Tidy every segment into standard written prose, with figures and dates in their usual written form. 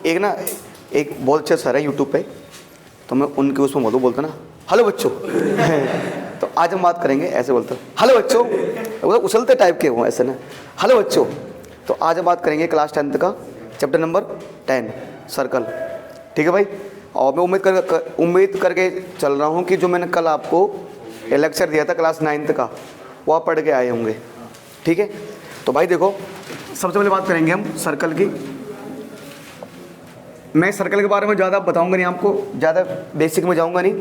एक ना एक बहुत अच्छे सर है यूट्यूब पे, तो मैं उनके उसमें बोलता ना हेलो बच्चों तो आज हम बात करेंगे ऐसे बोलते हेलो बच्चों, वो उछलते टाइप के हो ऐसे ना, हेलो बच्चों। तो आज हम बात करेंगे क्लास 10th का चैप्टर नंबर 10 सर्कल। ठीक है भाई, और मैं उम्मीद करके चल रहा हूँ कि जो मैंने कल आपको लेक्चर दिया था क्लास 9th का वो आप पढ़ के आए होंगे। ठीक है, तो भाई देखो सबसे पहले बात करेंगे हम सर्कल की। मैं सर्कल के बारे में ज़्यादा बताऊंगा नहीं आपको, ज़्यादा बेसिक में जाऊंगा नहीं,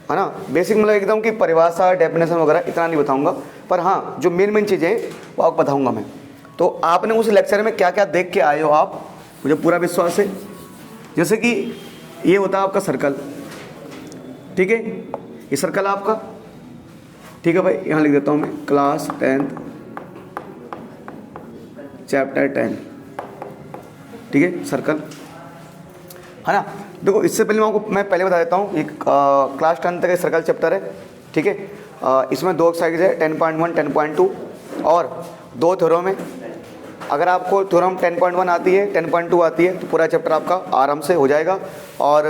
है ना। बेसिक मतलब एकदम कि परिभाषा डेफिनेशन वगैरह इतना नहीं बताऊंगा, पर हाँ जो मेन चीज़ें वो आपको बताऊंगा मैं। तो आपने उस लेक्चर में क्या क्या देख के आए हो आप, मुझे पूरा विश्वास है। जैसे कि ये होता है आपका सर्कल, ठीक है, ये सर्कल आपका, ठीक है भाई। यहाँ लिख देता हूँ मैं क्लास 10th चैप्टर 10, ठीक है, सर्कल, है ना। देखो इससे पहले मैं पहले बता देता हूँ, एक क्लास 10 तक सर्कल चैप्टर है, ठीक है। इसमें 2 एक्सरसाइज है 10.1 10.2 और 2 थ्योरम है। अगर आपको थ्योरम 10.1 आती है 10.2 आती है तो पूरा चैप्टर आपका आराम से हो जाएगा। और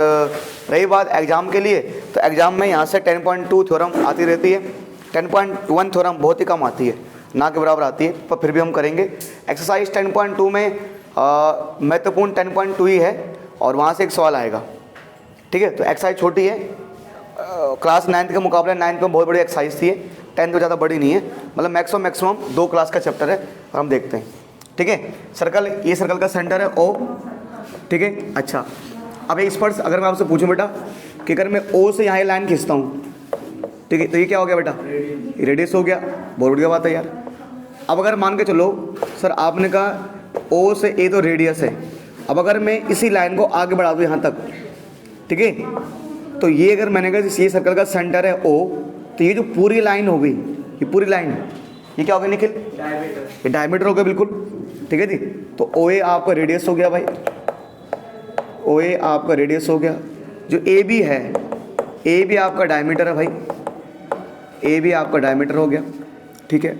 रही बात एग्ज़ाम के लिए, तो एग्ज़ाम में यहाँ से 10.2 थ्योरम आती रहती है, 10.1 थ्योरम बहुत ही कम आती है, ना के बराबर आती है, पर फिर भी हम करेंगे। एक्सरसाइज 10.2 में महत्वपूर्ण 10.2 ही है और वहाँ से एक सवाल आएगा, ठीक है। तो एक्सरसाइज छोटी है, क्लास 9th के मुकाबले 9th में बहुत बड़ी एक्सरसाइज थी, 10th में ज़्यादा बड़ी नहीं है, मतलब मैक्सिमम 2 क्लास का चैप्टर है और हम देखते हैं, ठीक है। सर्कल, ये सर्कल का सेंटर है O, ठीक है। अच्छा, अब एक स्पर्श अगर मैं आपसे पूछूं बेटा कि अगर मैं O से यहाँ लाइन खींचता हूँ, ठीक है, तो ये क्या हो गया बेटा, रेडियस हो गया। बहुत बढ़िया बात है यार। अब अगर मान के चलो सर आपने कहा O से A तो रेडियस है, अब अगर मैं इसी लाइन को आगे बढ़ा दूँ यहाँ तक, ठीक है, तो ये अगर मैंने कहा ये सर्कल का सेंटर है O, तो ये जो पूरी लाइन हो गई, ये पूरी लाइन, ये क्या हो गया निखिल, ये डायमीटर हो गया बिल्कुल, ठीक है जी। तो OA आपका रेडियस हो गया भाई, OA आपका रेडियस हो गया। जो AB है, AB आपका डायमीटर है भाई, AB आपका डायमीटर हो गया, ठीक है।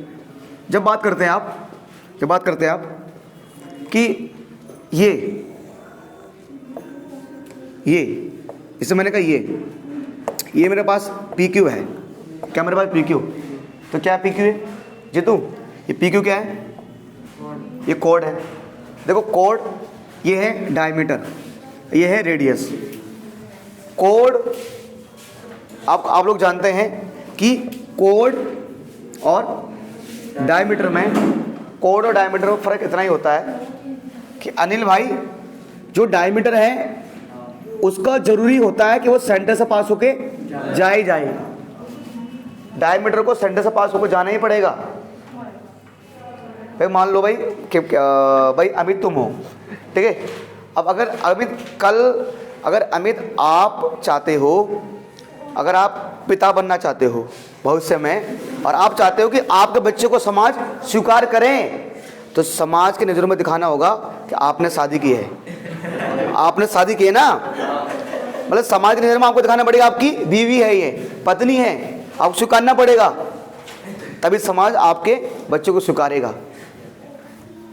जब बात करते हैं आप कि ये इससे मैंने कहा ये मेरे पास PQ है, क्या मेरे पास PQ, तो क्या PQ है जीतू, ये PQ क्या है, ये कोड है। देखो कोड, ये है डायमीटर, ये है रेडियस। कोड आप लोग जानते हैं कि कोड और डायमीटर में फ़र्क इतना ही होता है कि अनिल भाई जो डायमीटर है उसका जरूरी होता है कि वो सेंटर से पास होके जाए, डायमीटर को सेंटर से पास होकर जाना ही पड़ेगा भाई। मान लो भाई कि भाई अमित तुम हो, ठीक है। अब अगर अमित आप चाहते हो, अगर आप पिता बनना चाहते हो भविष्य में, और आप चाहते हो कि आपके बच्चे को समाज स्वीकार करें, तो समाज की नज़रों में दिखाना होगा कि आपने शादी की है, आपने शादी की है ना, मतलब समाज की नज़र में आपको दिखाना पड़ेगा आपकी बीवी है, ये पत्नी है, आपको स्वीकारना पड़ेगा, तभी समाज आपके बच्चों को स्वीकारेगा,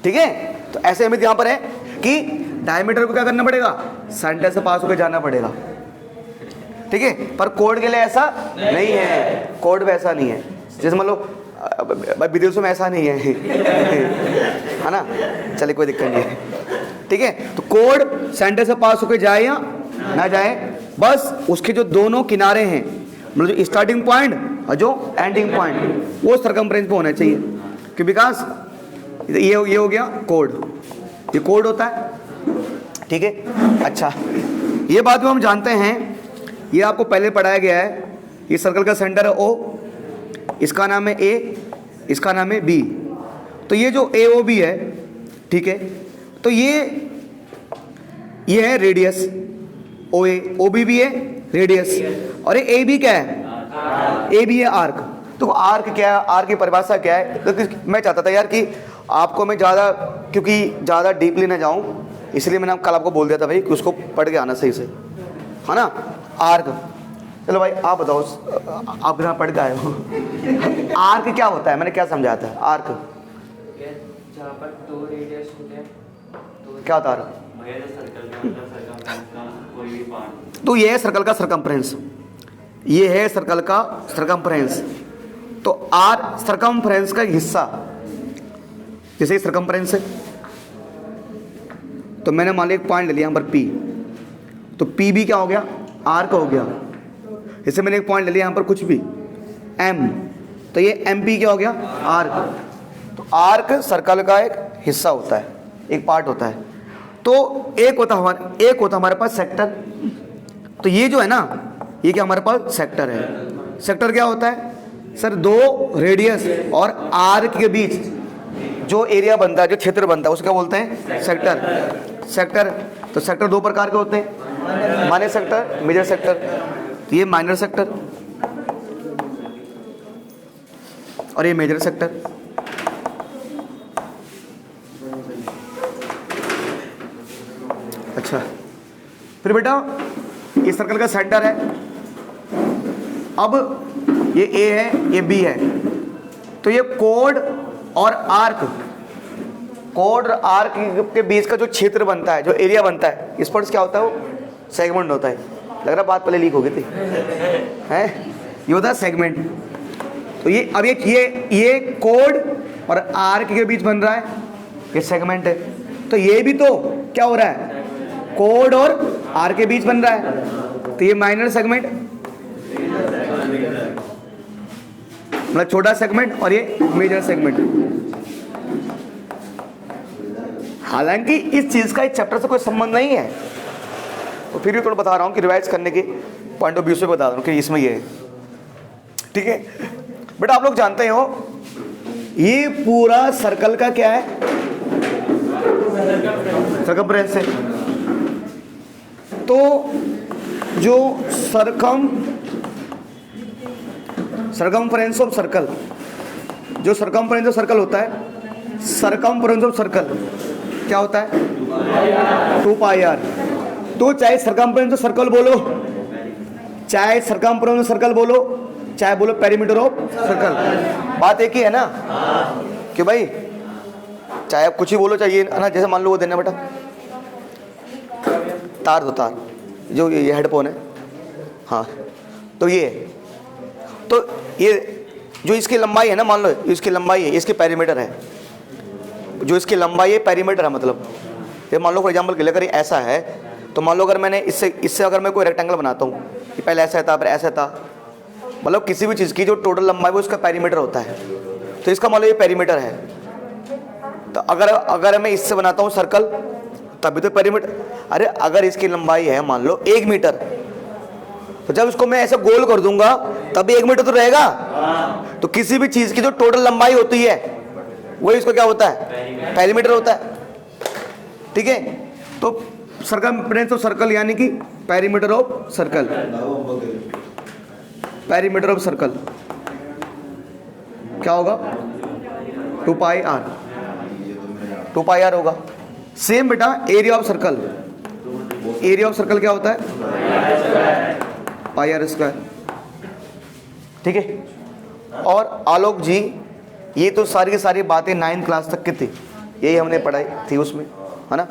ठीक है। तो ऐसे अमित यहाँ पर है कि डायमीटर को क्या करना पड़ेगा, सेंटर से पास होकर जाना पड़ेगा, ठीक है। पर कोड के लिए ऐसा नहीं है, कोड में ऐसा नहीं है, जैसे मान लो विदेशों में ऐसा नहीं है ना, चलिए कोई दिक्कत नहीं है, ठीक है। तो कोड सेंटर से पास होकर जाए या ना जाए, बस उसके जो दोनों किनारे हैं, मतलब जो स्टार्टिंग पॉइंट और जो एंडिंग पॉइंट, वो सर्कमफ्रेंस पे होना चाहिए। कि विकास ये हो गया कोड, ये कोड होता है, ठीक है। अच्छा, ये बात भी हम जानते हैं, ये आपको पहले पढ़ाया गया है, ये सर्कल का सेंटर है O, इसका नाम है A, इसका नाम है B। तो ये जो AOB है, ठीक है, तो ये है रेडियस OA, OB भी है रेडियस, और ये AB क्या है, AB है आर्क। तो आर्क क्या है, आर्क की परिभाषा क्या है, तो मैं चाहता था यार कि आपको मैं ज़्यादा डीपली ना जाऊं, इसलिए मैंने कल आपको बोल दिया था भाई कि उसको पढ़ के आना सही से, है ना। आर्क, चलो भाई आप बताओ, आप यहाँ पढ़ के आए हो आर्क क्या होता है, मैंने क्या समझाया था आर्क, जहाँ पर 2 रेडियस होते हैं, क्या होता है तो ये है सर्कल का सरकमफ्रेंस, ये है सर्कल का सरकमफ्रेंस। तो आर सरकमफ्रेंस का हिस्सा, जैसे सरकमफ्रेंस है, तो मैंने मान लिया एक पॉइंट ले लिया यहाँ पर पी, तो पी भी क्या हो गया, आर का हो गया। जैसे मैंने एक पॉइंट ले लिया यहाँ पर कुछ भी एम, तो ये एम पी क्या हो गया, आर्क। तो आर्क सर्कल का एक हिस्सा होता है, एक पार्ट होता है। तो एक होता हमारे पास सेक्टर। तो ये जो है ना, ये क्या हमारे पास सेक्टर है। सेक्टर क्या होता है सर, दो रेडियस और आर्क के बीच जो एरिया बनता है, जो क्षेत्र बनता है, उसको क्या बोलते हैं, सेक्टर। सेक्टर, तो सेक्टर दो प्रकार के होते हैं, माइनर सेक्टर, मेजर सेक्टर। तो ये माइनर सेक्टर और ये मेजर सेक्टर। अच्छा, फिर बेटा ये सर्कल का सेंटर है। अब ये ए है, ये बी है, तो ये कोड और आर्क, कोड और आर्क के बीच का जो क्षेत्र बनता है, जो एरिया बनता है, इस पर क्या होता है, वो सेगमेंट होता है। लग रहा बात पहले लीक हो गई थी, है ये होता है सेगमेंट। तो ये अब ये कोड और आर्क के बीच बन रहा है, ये सेगमेंट है। तो ये भी तो क्या हो रहा है, कोड और आर्क के बीच बन रहा है। तो ये माइनर सेगमेंट, मतलब छोटा सेगमेंट, और ये मेजर सेगमेंट। हालांकि इस चीज का इस चैप्टर से कोई संबंध नहीं है, तो फिर भी थोड़ा बता रहा हूँ कि रिवाइज करने के पॉइंट ऑफ व्यू से बता रहा हूँ कि इसमें ये है, ठीक है बेटा। आप लोग जानते हो ये पूरा सर्कल का क्या है, सरकमफ्रेंस है। तो जो सरकमफ्रेंस ऑफ सर्कल, जो सरकमफ्रेंस ऑफ सर्कल होता है, सरकमफ्रेंस ऑफ सर्कल क्या होता है, 2 पाई आर। तो चाहे सरकमफ्रेंस ऑफ सर्कल बोलो, चाहे सरकमफ्रेंस ऑफ सर्कल बोलो, चाहे बोलो पेरीमीटर ऑफ सर्कल, बात एक ही है ना कि भाई चाहे आप कुछ ही बोलो, चाहिए ना। जैसे मान लो वो देना बेटा तार, दो तार, जो ये हेडफोन है, हाँ, तो ये जो इसकी लंबाई है ना, मान लो इसकी लंबाई है, इसकी पेरीमीटर है, जो इसकी लंबाई है पेरीमीटर है। मतलब ये मान लो फॉर एग्जांपल के लिए अगर ये ऐसा है, तो मान लो अगर मैंने इससे अगर मैं कोई रेक्टेंगल बनाता हूँ, ये पहले ऐसा था फिर ऐसा था, मतलब किसी भी चीज़ की जो टोटल लंबाई वो उसका पेरीमीटर होता है। तो इसका मान लो ये पेरीमीटर है। तो अगर मैं इससे बनाता हूँ सर्कल, तभी तो पेरीमीटर। अरे अगर इसकी लंबाई है मान लो 1 मीटर, तो जब इसको मैं ऐसे गोल कर दूंगा तब 1 मीटर तो रहेगा। तो किसी भी चीज की जो टोटल लंबाई होती है वही इसको क्या होता है, पेरीमीटर होता है, ठीक है। तो सरकमफ्रेंस ऑफ सर्कल यानी कि perimeter of circle, perimeter of circle क्या होगा, 2 पाई आर, 2 पाई आर होगा। सेम बेटा area of circle, area of circle क्या होता है, पाई आर स्क्वायर, ठीक है। और आलोक जी ये तो सारी की सारी बातें 9th क्लास तक की थी, यही हमने पढ़ाई थी उसमें, है ना।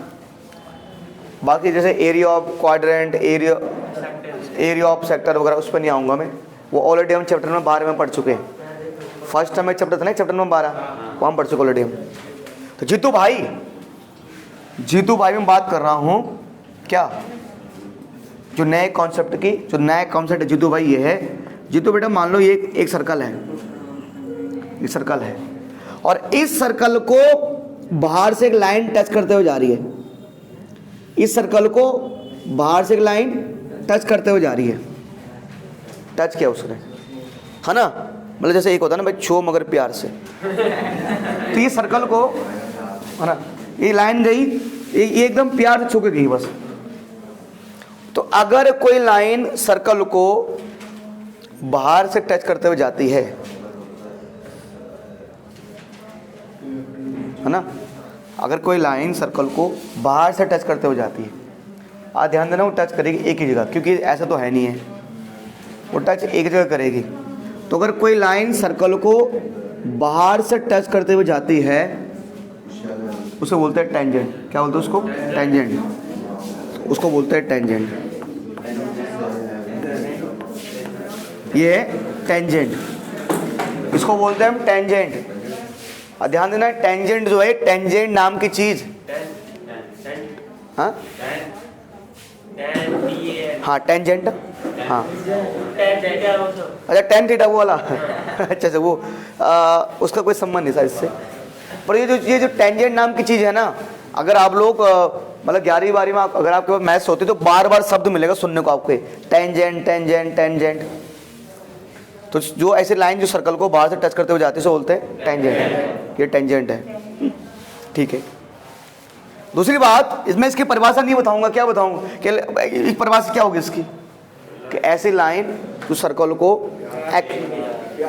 बाकी जैसे area of quadrant, area of sector वगैरह उस पर नहीं आऊँगा मैं, वो ऑलरेडी हम चैप्टर नंबर 12 में पढ़ चुके हैं। फर्स्ट टाइम चैप्टर था ना, चैप्टर नंबर 12, वो हम पढ़ चुके ऑलरेडी हम। तो जीतू भाई में बात कर रहा हूँ क्या, जो नए कॉन्सेप्ट की, जो नया कॉन्सेप्ट है जीतू भाई ये है। जीतू बेटा मान लो ये एक सर्कल है, ये सर्कल है, और इस सर्कल को बाहर से एक लाइन टच करते हुए जा रही है, इस सर्कल को बाहर से एक लाइन टच करते हुए जा रही है, टच किया उसने, है ना। मतलब जैसे एक होता है ना भाई, छो मगर प्यार से, तो ये सर्कल को, है ना, ये लाइन गई, ये एकदम प्यार से छू के गई बस। तो अगर कोई लाइन सर्कल को बाहर से टच करते हुए जाती है ना, अगर कोई लाइन सर्कल को बाहर से टच करते हुए जाती है, आप ध्यान देना वो टच करेगी एक ही जगह, क्योंकि ऐसा तो है नहीं है, वो टच एक जगह करेगी। तो अगर कोई लाइन सर्कल को बाहर से टच करते हुए जाती है, उसे बोलते हैं टेंजेंट। क्या बोलते हैं उसको, टेंजेंट। उसको बोलते हैं टेंजेंट। ये है टेंजेंट, इसको बोलते हैं हम टेंजेंट। ध्यान देना, टेंजेंट जो है, टेंजेंट नाम की चीज, हाँ हाँ टेंजेंट, हाँ अच्छा टेन थीटा वो वाला अच्छा अच्छा वो उसका कोई संबंध नहीं था इससे। पर ये जो टेंजेंट नाम की चीज है ना, अगर आप लोग मतलब 11वीं 12वीं में अगर आपके पास मैथ्स होती तो बार बार शब्द मिलेगा सुनने को आपके, टेंजेंट टेंजेंट टेंजेंट। तो जो ऐसे लाइन जो सर्कल को बाहर से टच करते हुए जाती है उसे बोलते हैं टेंजेंट, ये टेंजेंट है, ठीक है। दूसरी बात, इसमें इसकी परिभाषा नहीं बताऊंगा, क्या बताऊंगा कि परिभाषा क्या होगी इसकी, कि ऐसी लाइन जो सर्कल को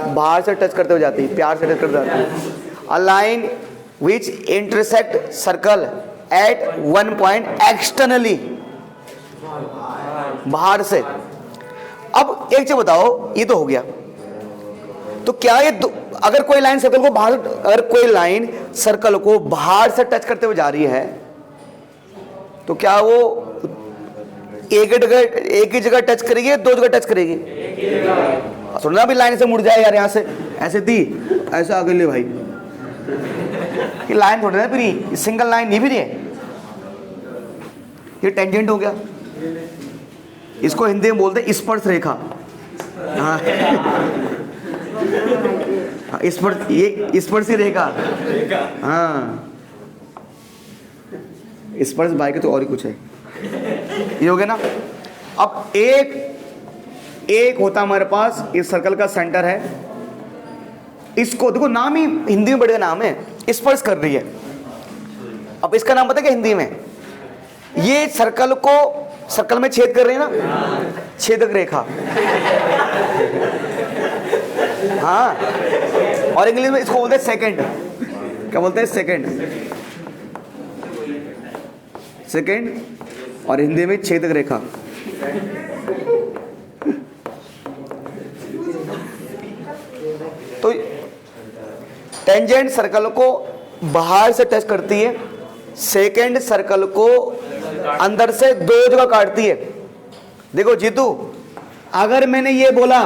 बाहर से टच करते हुए जाती है, प्यार से टच करते जाती है। A line which intersect circle eight one point externally, बाहर से। अब एक चीज बताओ, ये तो हो गया, तो क्या ये अगर कोई लाइन सर्कल को बाहर, अगर कोई लाइन सर्कल को बाहर से टच करते हुए जा रही है तो क्या वो एक ही जगह टच करेगी या 2 जगह टच करेगी? सुनना, भी लाइन से मुड़ जाए यार, यहां से ऐसे थी ऐसे आगे ले भाई, ये लाइन थोड़ी ना फिर, सिंगल लाइन नहीं फिर, ये टेंजेंट हो गया। इसको हिंदी में बोलते हैं स्पर्श रेखा। हाँ स्पर्श, ये स्पर्शी रेखा, हाँ स्पर्श बाई के तो और ही कुछ है, ये हो गया ना। अब एक होता हमारे पास, इस सर्कल का सेंटर है, इसको देखो नाम ही हिंदी में बढ़िया नाम है, स्पर्श कर रही है। अब इसका नाम पता है क्या हिंदी में? ये सर्कल में छेद कर रही है ना, छेदक रेखा। हाँ, और इंग्लिश में इसको बोलते हैं सेकंड। क्या बोलते हैं? सेकंड, और हिंदी में छेदक रेखा। तो टेंजेंट सर्कल को बाहर से टच करती है, सेकंड सर्कल को अंदर से 2 जगह काटती है। देखो जीतू, अगर मैंने ये बोला,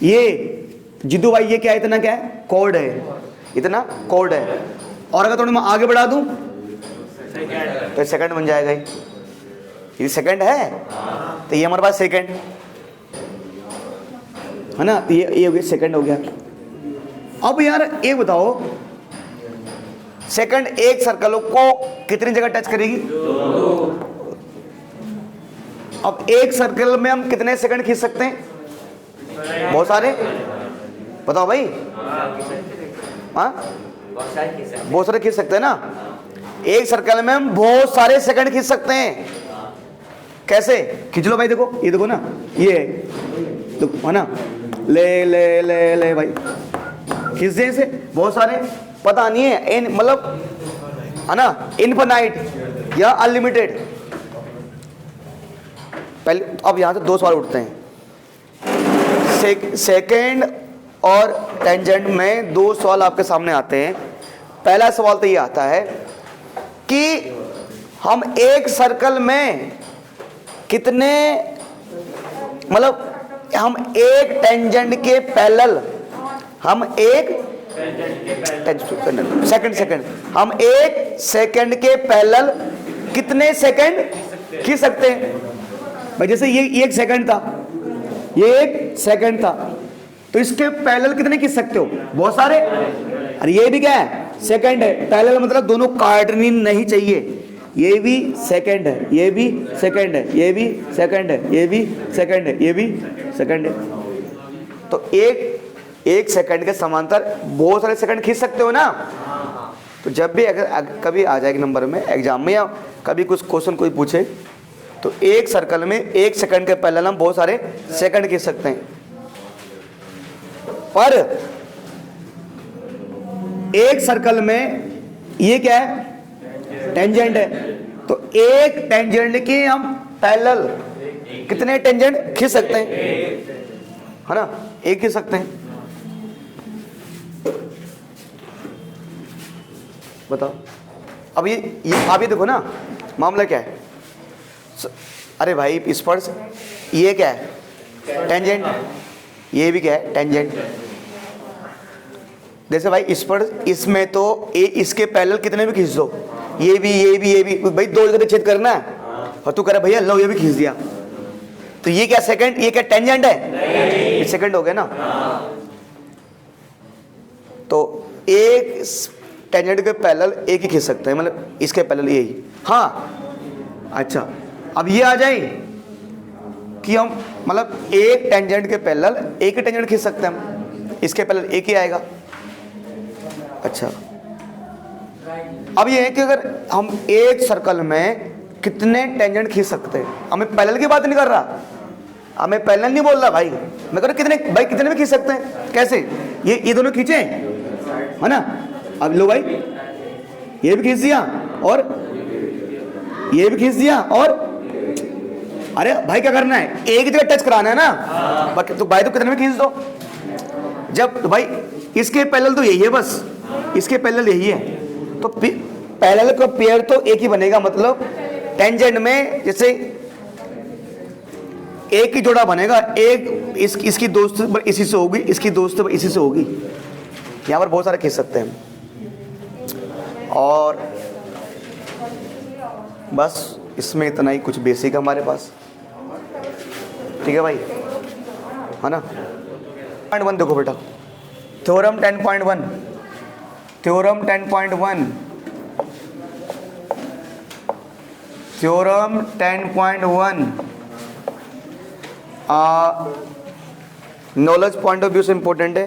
ये जीतू भाई ये क्या है, इतना क्या है, कॉर्ड है, इतना कॉर्ड है, और अगर थोड़ा मैं आगे बढ़ा दूं तो सेकंड बन जाएगा। ये सेकंड है, तो ये हमारे पास सेकंड है ना, ये हो गया, सेकंड हो गया। अब यार एक बताओ, सेकंड एक सर्कल को कितनी जगह टच करेगी? अब एक सर्कल में हम कितने सेकंड खींच सकते हैं? बहुत सारे, बताओ भाई। हाँ बहुत सारे खींच सकते हैं ना, एक सर्कल में हम बहुत सारे सेकंड खींच सकते हैं। कैसे? खींच लो भाई, देखो ये देखो ना, ये देखो है ना, ले ले ले ले भाई, खींच दे इसे, बहुत सारे, पता नहीं है मतलब है ना, इनफिनाइट या अनलिमिटेड। पहले अब यहां से 2 सवाल उठते हैं, सेकंड और टेंजेंट में 2 सवाल आपके सामने आते हैं। पहला सवाल तो ये आता है कि हम एक सर्कल में कितने, मतलब हम एक टेंजेंट के पैरेलल, हम एक सेकंड हम एक सेकंड के पैरेलल कितने सेकंड खींच सकते हैं? भाई जैसे ये 1 सेकंड था, ये 1 सेकंड था, तो इसके पैरेलल कितने खींच सकते हो? बहुत सारे। और ये भी क्या है? सेकंड है। पैरेलल मतलब दोनों काटनी नहीं चाहिए। ये भी सेकंड है, ये भी सेकंड है, ये भी सेकंड है, ये भी सेकंड है, ये भी सेकंड है। तो एक सेकंड के समांतर बहुत सारे सेकंड खींच सकते हो ना। तो जब भी अगर कभी आ जाएगी नंबर में, एग्जाम में, या कभी कुछ क्वेश्चन कोई पूछे, तो एक सर्कल में 1 सेकंड के पैरेलल हम बहुत सारे सेकंड खींच सकते हैं। पर एक सर्कल में ये क्या है? टेंजेंट है। तो एक टेंजेंट के हम पैरेलल कितने टेंजेंट खींच सकते हैं? है ना, एक खींच सकते हैं। बताओ। अब ये आप ये देखो ना, मामला क्या है। अरे भाई स्पर्श, ये क्या है? टेंजेंट। ये भी क्या है? टेंजेंट। जैसे भाई स्पर्श, इसमें तो ए इसके पैरेलल कितने भी खींच दो, ये भी भाई दो जगह छेद करना है, और तू कह रहा भैया लो ये भी खींच दिया, तो ये क्या सेकंड, ये क्या टेंजेंट है? ये सेकंड हो गया ना। तो एक टेंजेंट के पैरेलल एक ही खींच सकते हैं, मतलब इसके पैरेलल यही। हाँ अच्छा, अब ये आ जाए कि हम मतलब एक टेंजेंट के पैरेलल एक ही टेंजेंट खींच सकते हैं हम, इसके पैरेलल एक ही आएगा। अच्छा, अब ये है कि अगर हम एक सर्कल में कितने टेंजेंट खींच सकते हैं, हमें पैरेलल की बात नहीं कर रहा, हमें पैरेलल नहीं बोल रहा भाई, मैं कह रहा कितने, भाई कितने भी खींच सकते हैं। कैसे? ये दोनों खींचे है ना, अब लो भाई ये भी खींच दिया और ये भी खींच दिया, और अरे भाई क्या करना है, एक ही जगह टच कराना है ना, तो भाई तो कितने भी खींच दो। जब तो भाई इसके पैरेलल तो यही है, बस इसके पैरेलल यही है, तो पैरेलल का पेयर तो एक ही बनेगा, मतलब टेंजेंट में जैसे एक ही जोड़ा बनेगा, एक इसकी दोस्त इसी से होगी, इसकी दोस्त इसी से होगी। यहाँ पर बहुत सारे खींच सकते हैं, और बस इसमें इतना ही कुछ बेसिक है हमारे पास, ठीक है भाई, है ना। 10.1 देखो बेटा, theorem 10.1, theorem 10.1, theorem 10.1 knowledge point of view से इंपॉर्टेंट है,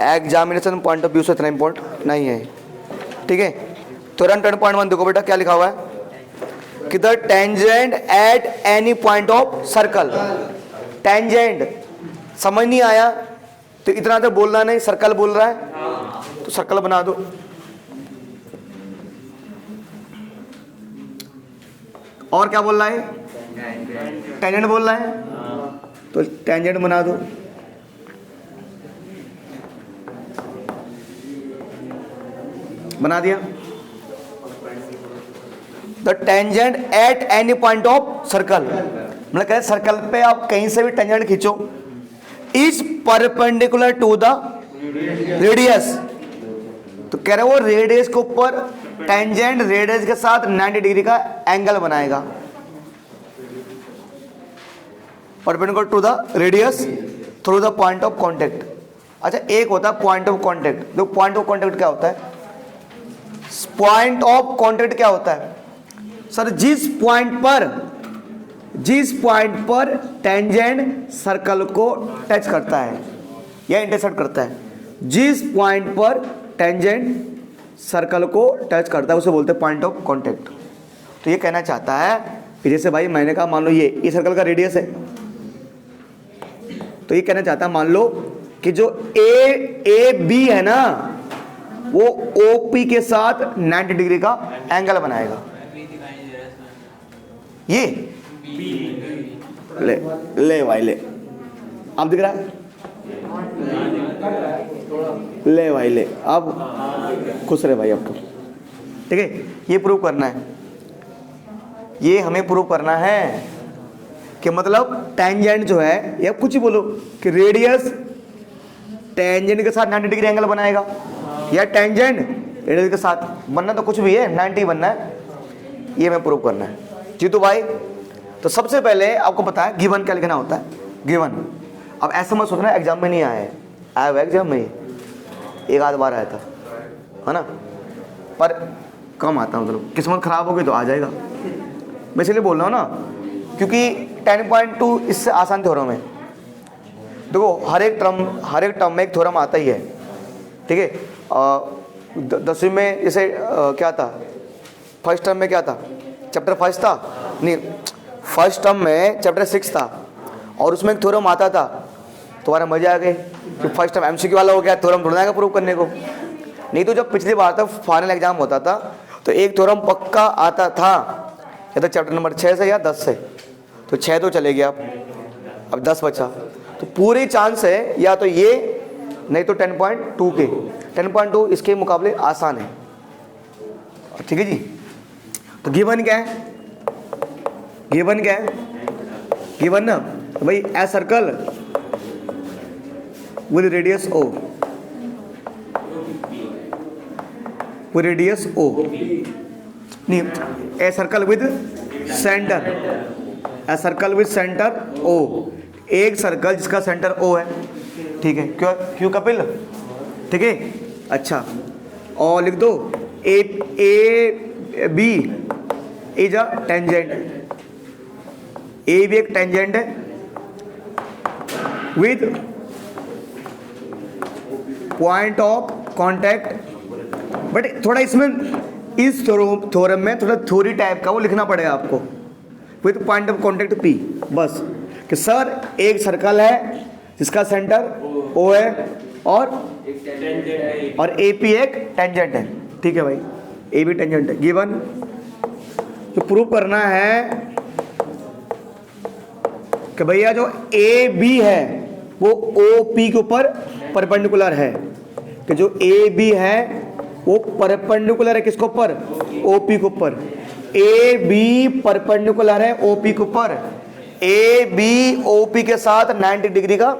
एग्जामिनेशन पॉइंट ऑफ व्यू से इतना इंपॉर्टेंट नहीं है, ठीक है। थ्योरम 10.1 देखो बेटा क्या लिखा हुआ है कि the tangent at any point of circle. Tangent समझ नहीं आया तो इतना तो बोलना नहीं, सर्कल बोल रहा है तो सर्कल बना दो। और क्या बोल रहा है? टेंजेंट बोल रहा है तो टेंजेंट बना दो। बना दिया। The tangent at any point of circle, मतलब कह सर्कल पे आप कहीं से भी टेंजेंट खींचो, is perpendicular to the radius. तो कह रहे वो रेडियस के ऊपर टेंजेंट रेडियस के साथ 90 डिग्री का एंगल बनाएगा, perpendicular to the radius through the point of contact. अच्छा, एक होता है पॉइंट ऑफ कांटेक्ट। देखो पॉइंट ऑफ कांटेक्ट क्या होता है? पॉइंट ऑफ कांटेक्ट क्या होता है सर? जिस पॉइंट पर टेंजेंट सर्कल को टच करता है या इंटरसेक्ट करता है, जिस पॉइंट पर टेंजेंट सर्कल को टच करता है उसे बोलते हैं पॉइंट ऑफ कांटेक्ट। तो ये कहना चाहता है कि जैसे भाई मैंने कहा मान लो ये सर्कल का रेडियस है, तो ये कहना चाहता है मान लो कि जो ए बी है ना वो OP के साथ 90 डिग्री का एंगल बनाएगा। ये ले भाई ले, अब दिख रहा है? ले भाई ले, अब खुश रहे भाई अब तो, ठीक है। ये प्रूव करना है, ये हमें प्रूव करना है कि मतलब टेंजेंट जो है, या कुछ ही बोलो कि रेडियस टेंजेंट के साथ 90 डिग्री एंगल बनाएगा, या टेंजेंट रेडियस के साथ, बनना तो कुछ भी है 90 बनना है, ये हमें प्रूव करना है। जीतू भाई, तो सबसे पहले आपको पता है गिवन क्या लिखना होता है, गिवन। अब ऐसा मत सोचना एग्जाम में नहीं आया हुआ एग्जाम में एक आध बार आया था, है ना, पर कम आता है, मतलब किस्मत खराब हो गई तो आ जाएगा। मैं इसलिए बोल रहा हूँ ना क्योंकि 10.2 इससे आसान थ्योरम है। देखो हर एक टर्म में एक थ्योरम आता ही है, ठीक है। 10वीं में जैसे क्या था, फर्स्ट टर्म में क्या था, चैप्टर 5 था, नहीं फर्स्ट टर्म में चैप्टर 6 था, और उसमें एक थ्योरम आता था। तुम्हारा मजा आ गए कि फर्स्ट टर्म MCQ वाला हो गया, थ्योरम ढूंढना है प्रूव करने को। नहीं तो जब पिछली बार तक फाइनल एग्जाम होता था तो एक थ्योरम पक्का आता था, या तो चैप्टर नंबर 6 से या 10 से, तो 6 तो चले गया, अब 10 बचा, तो पूरी चांस है या तो ये, नहीं तो 10.2 के। 10.2 इसके मुकाबले आसान है, ठीक है जी। तो गिवन क्या है? गिवन क्या है, गिवन ना भाई, a circle with radius O, with radius O, नहीं, a circle with centre, a circle with centre O, एक सर्कल जिसका सेंटर ओ है, ठीक है, क्यों क्यों कपिल, ठीक है। अच्छा, और लिख दो A B is a tangent, A भी एक टेंजेंट है with point of contact, but थोड़ा इसमें इस थ्योरम में थोड़ा थ्योरी टाइप का वो लिखना पड़ेगा आपको, with point of contact P, बस कि सर एक सर्कल है जिसका सेंटर ओ है और ए पी एक टेंजेंट है, ठीक है भाई, ए भी टेंजेंट है, गिवन। तो प्रूव करना है कि भैया जो ए बी है वो ओ पी के ऊपर परपेंडिकुलर है, कि जो ए बी है वो परपेंडिकुलर है किसके ऊपर, ओ पी के ऊपर, ए बी परपेंडिकुलर है ओ पी के ऊपर, ए बी ओ पी के साथ 90 डिग्री का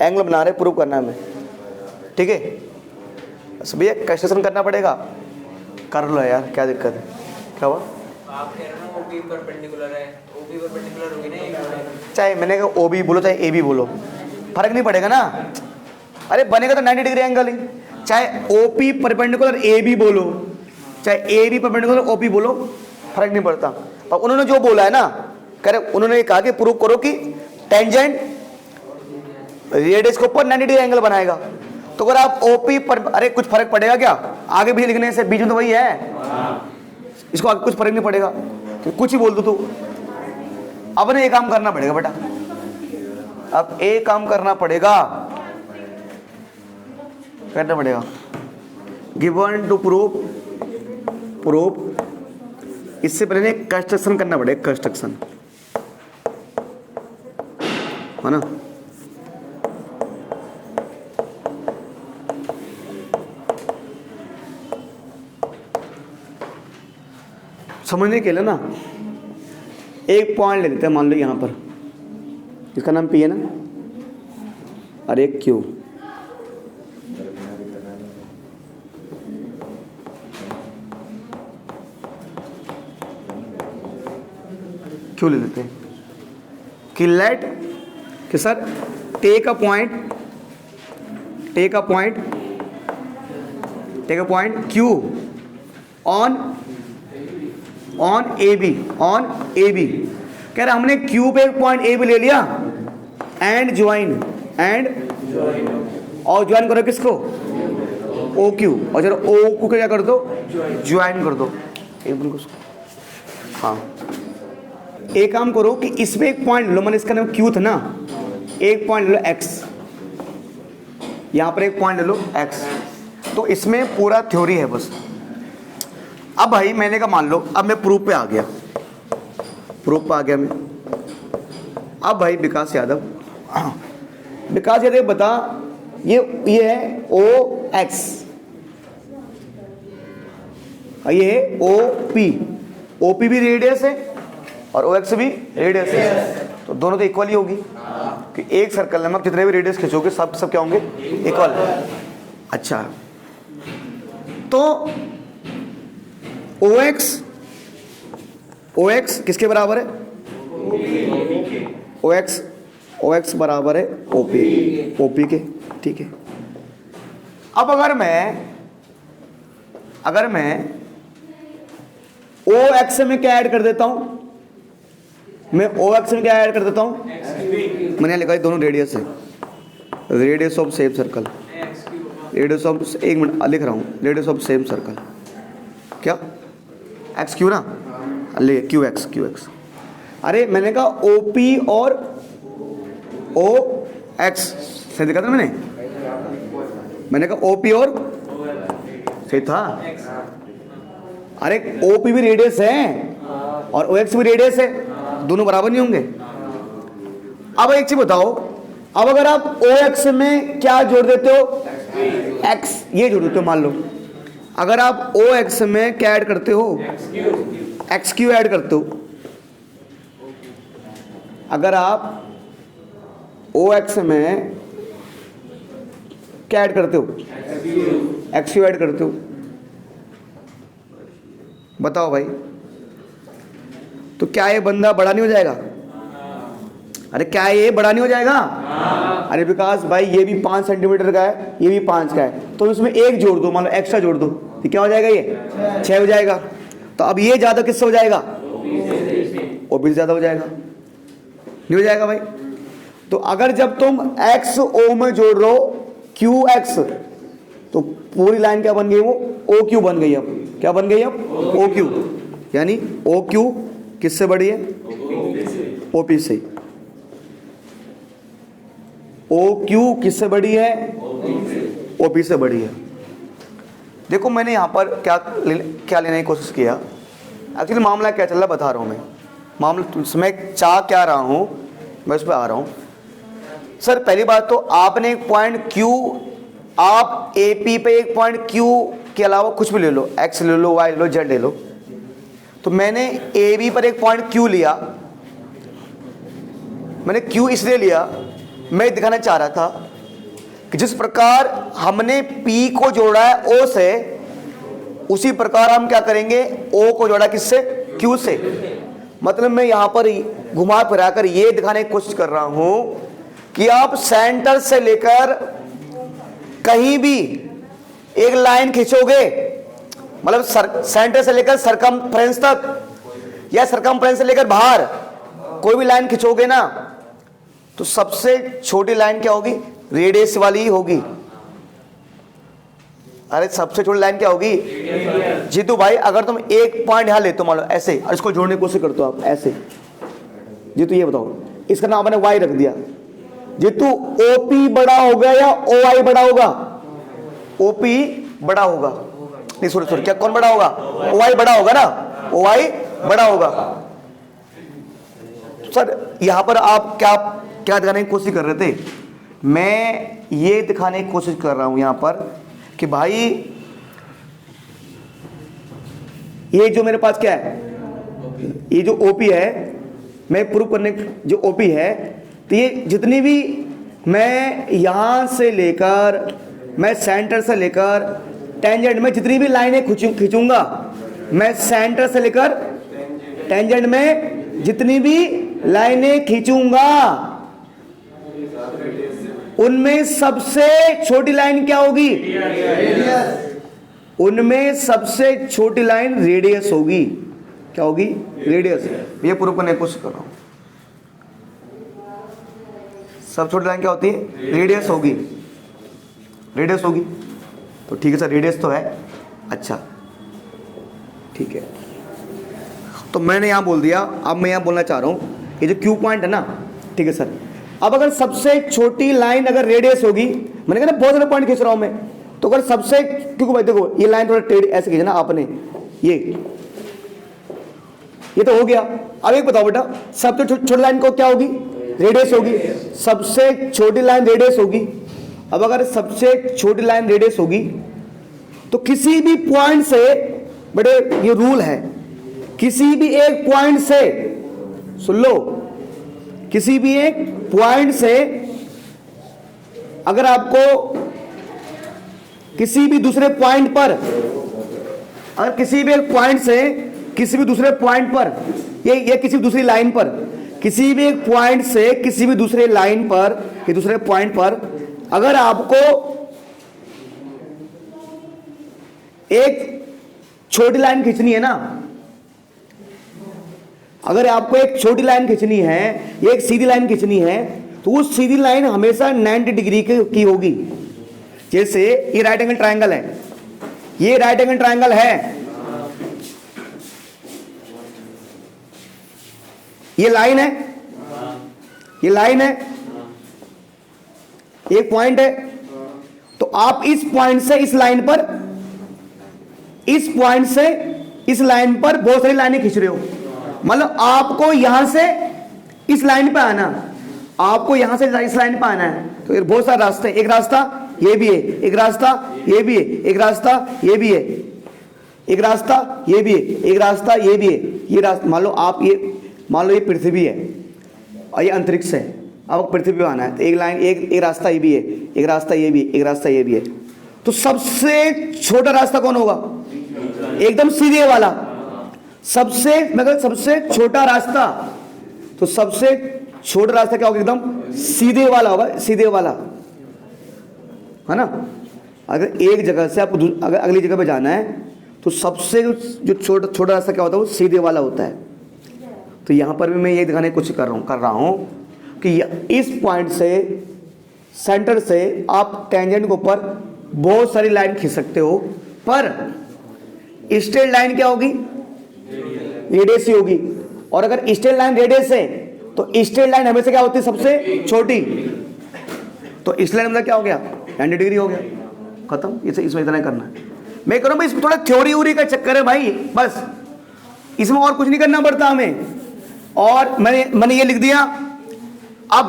एंगल बना रहे, प्रूव करना है हमें, ठीक है। बस भैया कैलकुलेशन करना पड़ेगा, कर लो यार, क्या दिक्कत है, क्या हुआ, आप कह रहे हो ओ बी परपेंडिकुलर है, ओ बी परपेंडिकुलर होगी ना, चाहे मैंने कहा ओ बी बोलो चाहे ए बी बोलो, फर्क नहीं पड़ेगा ना, अरे बनेगा तो 90 डिग्री एंगल ही, चाहे O P perpendicular A B बोलो चाहे A B perpendicular O P बोलो, फर्क नहीं पड़ता। और उन्होंने जो बोला है ना, कह रहे उन्होंने कहा कि प्रूव करो कि टेंजेंट रेडियस के ऊपर 90 डिग्री एंगल बनाएगा, तो अगर आप ओपी पर, अरे कुछ फर्क पड़ेगा क्या, आगे भी लिखने से, बीच में तो वही है, इसको आगे कुछ फर्क नहीं पड़ेगा, तो कुछ ही बोल दो तू। अब ने एक काम करना पड़ेगा बेटा, अब एक काम करना पड़ेगा, करना पड़ेगा, गिवन टू प्रूव, इससे पहले कंस्ट्रक्शन करना पड़ेगा, कंस्ट्रक्शन है ना। समझने के लिए ना एक पॉइंट ले लेते हैं, मान लो यहां पर, इसका नाम पी है ना, और एक क्यू, क्यों ले लेते हैं कि लेट कि sir take a point Q on A B, कह रहा हमने क्यू पे एक पॉइंट ए बी ले लिया, एंड ज्वाइन, और ज्वाइन करो किसको, ओ क्यू, और जरा ओ क्यू क्या कर दो, ज्वाइन कर दो एक बिल्कुल, हाँ। एक काम करो कि इसमें एक पॉइंट लो, मैंने इसका नाम क्यू था ना, एक पॉइंट ले लो एक्स, यहां पर एक पॉइंट ले लो एक्स, तो इसमें पूरा थ्योरी है बस। अब भाई मैंने कहा मान लो, अब मैं प्रूफ पे आ गया, मैं। अब भाई विकास यादव बता, ये है ओ एक्स, ये है ओ पी भी रेडियस है और ओ एक्स भी रेडियस है, तो दोनों तो इक्वल ही होगी, कि एक सर्कल में आप जितने भी रेडियस खींचोगे सब क्या होंगे, इक्वल। अच्छा, तो ओ एक्स किसके बराबर है, ओ एक्स बराबर है ओ पी के, ठीक है। अब अगर मैं ओ एक्स में क्या ऐड कर देता हूं, मैंने लिखा है दोनों रेडियस है, radius of same circle, radius of, एक मिनट लिख रहा हूं, रेडियस ऑफ सेम सर्कल, क्या एक्स क्यू ना, ले क्यू एक्स, अरे मैंने कहा ओ पी और ओ एक्स, सही लिखा था मैंने कहा ओ पी और, सही था, अरे ओ पी भी रेडियस है और ओ एक्स भी रेडियस है, दोनों बराबर नहीं होंगे। अब एक चीज बताओ, अब अगर आप ओ एक्स में क्या जोड़ देते हो, एक्स, ये जोड़ देते हो, मान लो अगर आप ओ एक्स में क्या ऐड करते हो, एक्स क्यू ऐड करते हो, अगर आप OX में क्या ऐड करते हो, XU ऐड करते हो, बताओ भाई, तो क्या ये बंदा बड़ा नहीं हो जाएगा? अरे क्या ये बड़ा नहीं हो जाएगा? अरे विकास भाई ये भी 5 सेंटीमीटर का है, ये भी 5 का है, तो इसमें एक जोड़ दो, मान लो एक्स्ट्रा जोड़ दो, तो क्या हो जाएगा? ये 6 हो जाएगा। तो अब ये ज्यादा किससे हो जाएगा? OB से ज्यादा हो जाएगा, नहीं हो जाएगा भाई? तो अगर जब तुम XO में जोड़ रहे हो QX, तो पूरी लाइन क्या बन गई? वो OQ बन गई। अब क्या बन गई? अब OQ, यानी OQ किससे बड़ी है? OP से। OQ किससे बड़ी है? OP से बड़ी है। देखो मैंने यहाँ पर क्या लेने की कोशिश किया, एक्चुअली मामला क्या चल रहा है बता रहा हूँ मैं, मामला मैं चाह क्या रहा हूँ, मैं उस पर आ रहा हूँ। सर पहली बात तो आपने एक पॉइंट Q, आप AP पे एक पॉइंट Q के अलावा कुछ भी ले लो, X ले लो, Y ले लो, Z ले लो, तो मैंने AB पर एक पॉइंट Q लिया। मैंने Q इसलिए लिया, मैं दिखाना चाह रहा था कि जिस प्रकार हमने P को जोड़ा है O से, उसी प्रकार हम क्या करेंगे? O को जोड़ा किससे? Q से। मतलब मैं यहां पर घुमा फिरा कर ये दिखाने की कोशिश कर रहा हूं कि आप सेंटर से लेकर कहीं भी एक लाइन खींचोगे, मतलब सेंटर से लेकर सरकमफ्रेंस तक या सरकमफ्रेंस से लेकर बाहर कोई भी लाइन खींचोगे ना, तो सबसे छोटी लाइन क्या होगी? रेडियस वाली ही होगी। अरे सबसे छोटी लाइन क्या होगी? जीतू भाई अगर तुम एक पॉइंट यहां लेते हो, मान लो ऐसे, और इसको जोड़ने की कोशिश करते हो आप ऐसे, जीतू ये बताओ, इसका नाम मैंने Y रख दिया, जीतू OP बड़ा होगा या OI बड़ा होगा? OP बड़ा होगा, नहीं सॉरी, क्या कौन बड़ा होगा? OI बड़ा होगा ना, OI बड़ा होगा। सर यहां पर आप क्या दिखाने की कोशिश कर रहे थे? मैं ये दिखाने की कोशिश कर रहा हूं यहां पर कि भाई ये जो मेरे पास क्या है, ये जो OP है, मैं प्रूव करने जो OP है, तो ये जितनी भी मैं यहां से लेकर, मैं सेंटर से लेकर टेंजेंट में जितनी भी लाइनें खींचूंगा, मैं सेंटर से लेकर टेंजेंट में जितनी भी लाइनें खींचूंगा, उनमें सबसे छोटी लाइन क्या होगी? उनमें सबसे छोटी लाइन रेडियस होगी। क्या होगी? रेडियस। ये प्रूव करने की कोशिश कर रहा हूं। सब छोटी लाइन क्या होती है? रेडियस होगी, रेडियस होगी। तो ठीक है सर, रेडियस तो है, अच्छा ठीक है। तो मैंने यहां बोल दिया, अब मैं यहां बोलना चाह रहा हूं, ये जो Q पॉइंट है ना, ठीक है सर, अब अगर सबसे छोटी लाइन अगर रेडियस होगी, मैंने कहा ना बहुत सारे पॉइंट खींच रहा हूं मैं, तो अगर सबसे, क्योंकि भाई देखो ये लाइन थोड़ा टेढ़ी ऐसे खींचा ना आपने, ये तो हो गया। अब एक बताओ बेटा, सबसे छोटी लाइन को क्या होगी? रेडियस होगी। सबसे छोटी लाइन रेडियस होगी। अब अगर सबसे छोटी लाइन रेडियस होगी तो किसी भी पॉइंट से, बेटे ये रूल है, किसी भी एक पॉइंट से, सुन लो, किसी भी एक पॉइंट से अगर आपको किसी भी दूसरे पॉइंट पर, अगर किसी भी एक पॉइंट से किसी भी दूसरे पॉइंट पर, ये किसी दूसरी लाइन पर, किसी भी एक पॉइंट से किसी भी दूसरे लाइन पर, कि दूसरे पॉइंट पर अगर आपको एक छोटी लाइन खींचनी है ना, अगर आपको एक छोटी लाइन खींचनी है, एक सीधी लाइन खींचनी है, तो उस सीधी लाइन हमेशा 90 डिग्री की होगी। जैसे ये राइट एंगल ट्रायंगल है, ये राइट एंगल ट्रायंगल है, ये लाइन है, ये लाइन है, एक पॉइंट है, तो आप इस पॉइंट से इस लाइन पर, इस पॉइंट से इस लाइन पर बहुत सारी लाइनें खींच रहे हो। मतलब आपको यहां से इस लाइन पे आना, आपको यहां से इस लाइन पे आना है, तो बहुत सारे रास्ते, एक रास्ता ये भी है, एक रास्ता ये भी है, एक रास्ता ये भी है, एक रास्ता ये भी है, एक रास्ता ये भी है। ये रास्ता मान लो आप, ये मान लो ये पृथ्वी है, और ये अंतरिक्ष है, अब पृथ्वी पे आना है, तो एक लाइन, एक रास्ता ये भी है, एक रास्ता ये भी है, एक रास्ता ये भी है, तो सबसे छोटा रास्ता कौन होगा? एकदम सीधे वाला। सबसे मतलब सबसे छोटा रास्ता, तो सबसे छोटा रास्ता क्या होगा? एकदम सीधे वाला होगा, सीधे वाला, है ना। अगर एक जगह से आपको अगर अगली जगह पे जाना है तो सबसे जो छोटा रास्ता क्या होता है? वो सीधे वाला होता है। तो यहाँ पर भी मैं ये दिखाने की कोशिश कर रहा हूँ कि इस पॉइंट से, सेंटर से आप टेंजेंट के ऊपर बहुत सारी लाइन खींच सकते हो, पर स्ट्रेट लाइन क्या होगी? रेडियस ही होगी। और अगर स्ट्रेट लाइन रेडियस है तो स्ट्रेट लाइन हमेशा क्या होती है? सबसे छोटी। तो इस लाइन में क्या हो गया? 90 डिग्री हो गया, खत्म। इसे इसमें इतना करना है। मैं कह रहा हूँ भाई, इसमें थोड़ा थ्योरी व्योरी का चक्कर है भाई, बस इसमें और कुछ नहीं करना पड़ता हमें। और मैंने ये लिख दिया। अब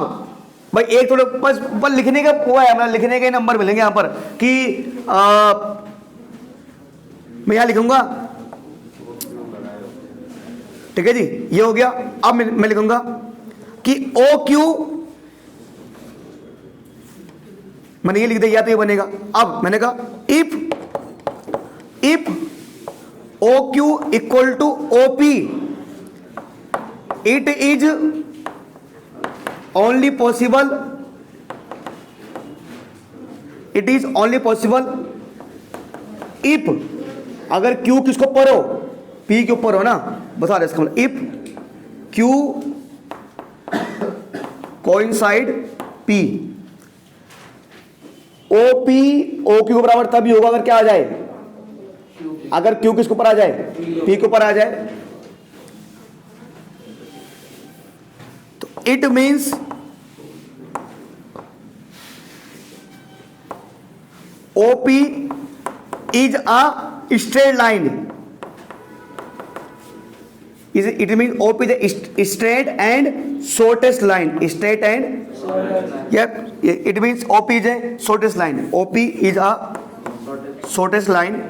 भाई एक थोड़ा बस लिखने का वो है, मतलब लिखने के नंबर मिलेंगे यहाँ पर कि मैं यहाँ लिखूंगा, ठीक है जी, ये हो गया। अब मैं लिखूंगा कि ओ क्यू, मैंने ये लिख दिया, तो ये बनेगा। अब मैंने कहा if O Q equal to O P, it is only possible, it is only possible if, अगर क्यू किसको ऊपर हो? पी के ऊपर हो ना, बता रहे इसका मतलब। If Q coincide P, O P O Q के बराबर तभी होगा अगर क्या आ जाए? अगर क्यू किसके ऊपर आ जाए? पी के ऊपर आ जाए। तो it means OP is a straight line. It means OP is a straight and shortest line. Straight and yep. It means OP is a shortest line. OP is a shortest line.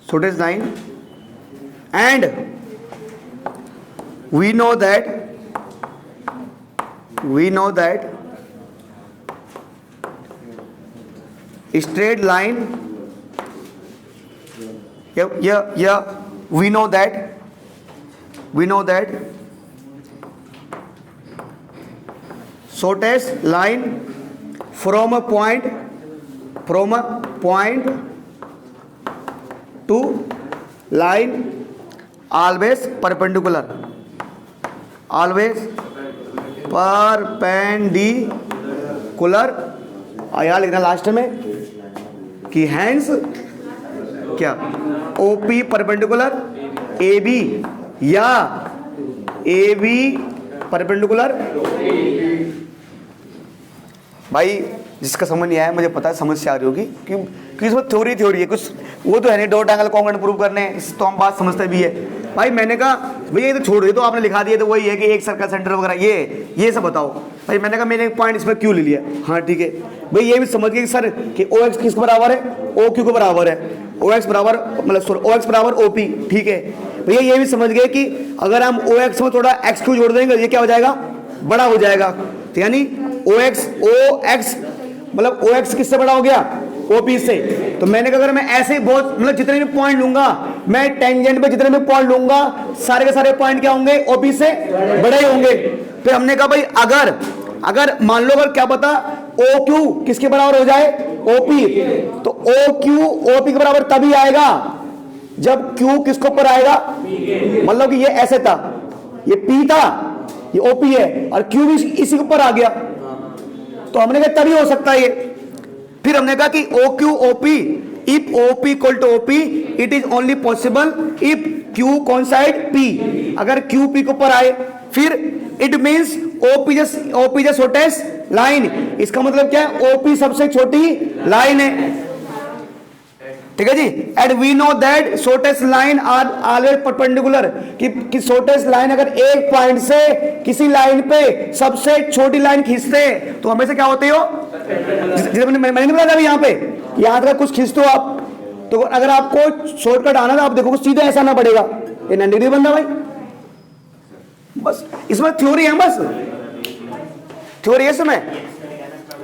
Shortest line. And we know that straight line, we know that shortest line from a point to line always perpendicular, और यहाँ लिखना last में कि hence क्या OP perpendicular AB या AB perpendicular. भाई जिसका समझ नहीं आया, मुझे पता है समस्या आ रही होगी, क्योंकि इसमें थ्योरी है कुछ, वो तो है नहीं। डॉट एंगल कॉन्ग्रुएंट प्रूव करने, तो हम बात समझते भी है। भाई मैंने कहा भैया ये तो छोड़ दो, तो आपने लिखा दिया, तो वही है कि एक सर्कल सेंटर वगैरह, ये सब बताओ। भाई मैंने कहा मैंने एक पॉइंट इसमें क्यों ले लिया, हाँ ठीक है भाई, ये भी समझ गए सर कि OX किसके बराबर है? OQ के बराबर है। OX बराबर मतलब OX बराबर OP, ठीक है भैया। ये भी समझ गए कि अगर हम OX में थोड़ा XQ जोड़ देंगे, ये क्या हो जाएगा? बड़ा हो जाएगा। तो यानी OX मतलब OX किससे बड़ा हो गया? OP से। तो मैंने कहा अगर मैं ऐसे ही बहुत मतलब जितने भी पॉइंट लूंगा, मैं टेंजेंट पे जितने भी पॉइंट लूंगा, सारे के सारे पॉइंट क्या होंगे? OP से बड़े ही होंगे। फिर हमने कहा भाई अगर मान लो अगर क्या पता OQ किसके बराबर हो जाए? OP, तो OQ OP के बराबर तभी आएगा जब Q किसके ऊपर आएगा? मतलब कि ये ऐसे था, ये P था, ये OP है, और Q भी इसी के ऊपर आ गया, तो हमने कहा तभी हो सकता है ये। फिर हमने कहा कि OQ OP, if OP equal to OP, it is only possible if Q coincide P, अगर Q P के ऊपर आए। फिर it means OP is shortest line, इसका मतलब क्या है? OP सबसे छोटी लाइन है, ठीक है जी। And we know that shortest line are always perpendicular, कि शॉर्टेस्ट लाइन अगर एक पॉइंट से किसी लाइन पे सबसे छोटी लाइन खींचते हैं तो हमेशा क्या होते हो? जैसे मैंने नहीं बताया यहाँ पे, यहाँ तक कुछ खींचते हो आप, तो अगर आपको शॉर्टकट आना था, आप देखो सीधे ऐसा ना पड़ेगा, ये 90 डिग्री बनना भाई, बस इसमें थ्योरी है, बस थ्योरी है इसमें।